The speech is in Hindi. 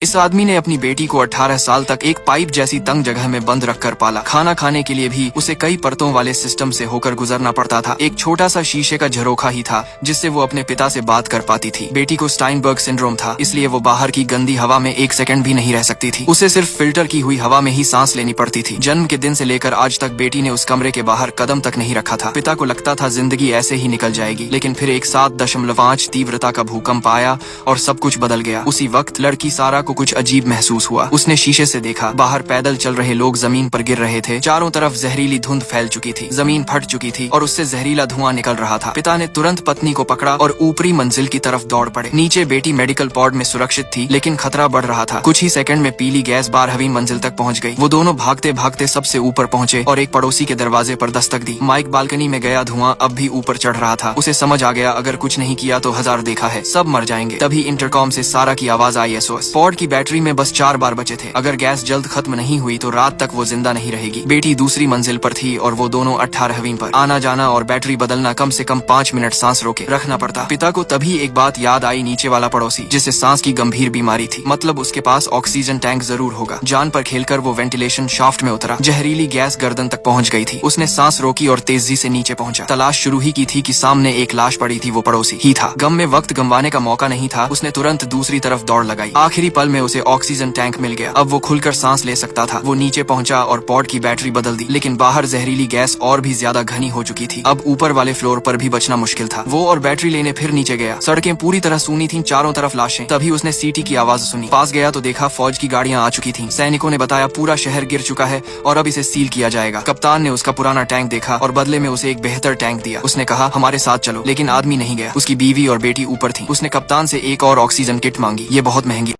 इस आदमी ने अपनी बेटी को 18 साल तक एक पाइप जैसी तंग जगह में बंद रखकर पाला। खाना खाने के लिए भी उसे कई परतों वाले सिस्टम से होकर गुजरना पड़ता था। एक छोटा सा शीशे का झरोखा ही था जिससे वो अपने पिता से बात कर पाती थी। बेटी को स्टाइनबर्ग सिंड्रोम था, इसलिए वो बाहर की गंदी हवा में एक सेकंड भी नहीं रह सकती थी। उसे सिर्फ फिल्टर की हुई हवा में ही सांस लेनी पड़ती थी। जन्म के दिन से लेकर आज तक बेटी ने उस कमरे के बाहर कदम तक नहीं रखा था। पिता को लगता था जिंदगी ऐसे ही निकल जाएगी, लेकिन फिर एक 7.5 तीव्रता का भूकंप आया और सब कुछ बदल गया। उसी वक्त लड़की सारा को कुछ अजीब महसूस हुआ। उसने शीशे से देखा, बाहर पैदल चल रहे लोग जमीन पर गिर रहे थे। चारों तरफ जहरीली धुंध फैल चुकी थी, जमीन फट चुकी थी और उससे जहरीला धुआं निकल रहा था। पिता ने तुरंत पत्नी को पकड़ा और ऊपरी मंजिल की तरफ दौड़ पड़े। नीचे बेटी मेडिकल वार्ड में सुरक्षित थी, लेकिन खतरा बढ़ रहा था। कुछ ही सेकंड में पीली गैस 12वीं मंजिल तक पहुंच गई। वो दोनों भागते भागते सबसे ऊपर पहुंचे और एक पड़ोसी के दरवाजे पर दस्तक दी। माइक बालकनी में गया धुआं अब भी ऊपर चढ़ रहा था। उसे समझ आ गया, अगर कुछ नहीं किया तो 1000 देखा है, सब मर जाएंगे। तभी इंटरकॉम से सारा की आवाज आई, SOS। वार्ड की बैटरी में बस 4 बार बचे थे। अगर गैस जल्द खत्म नहीं हुई तो रात तक वो जिंदा नहीं रहेगी। बेटी दूसरी मंजिल पर थी और वो दोनों 18वीं पर। आना जाना और बैटरी बदलना कम से कम 5 मिनट सांस रोके रखना पड़ता। पिता को तभी एक बात याद आई, नीचे वाला पड़ोसी जिसे सांस की गंभीर बीमारी थी, मतलब उसके पास ऑक्सीजन टैंक जरूर होगा। जान पर खेलकर वो वेंटिलेशन शाफ्ट में उतरा। जहरीली गैस गर्दन तक पहुंच गई थी। उसने सांस रोकी और तेजी से नीचे पहुंचा। तलाश शुरू ही की थी कि सामने एक लाश पड़ी थी। वो पड़ोसी ही था। गम में वक्त गंवाने का मौका नहीं था। उसने तुरंत दूसरी तरफ दौड़ लगाई। आखिरी पल में उसे ऑक्सीजन टैंक मिल गया। अब वो खुलकर सांस ले सकता था। वो नीचे पहुंचा और पॉड की बैटरी बदल दी, लेकिन बाहर जहरीली गैस और भी ज्यादा घनी हो चुकी थी। अब ऊपर वाले फ्लोर पर भी बचना मुश्किल था। वो और बैटरी लेने फिर नीचे गया। सड़कें पूरी तरह सूनी थीं, चारों तरफ लाशें। तभी उसने सीटी की आवाज सुनी। पास गया तो देखा फौज की गाड़ियां आ चुकी थीं। सैनिकों ने बताया पूरा शहर गिर चुका है और अब इसे सील किया जाएगा। कप्तान ने उसका पुराना टैंक देखा और बदले में उसे एक बेहतर टैंक दिया। उसने कहा हमारे साथ चलो, लेकिन आदमी नहीं गया। उसकी बीवी और बेटी ऊपर थी। उसने कप्तान से एक और ऑक्सीजन किट मांगी। ये बहुत महंगी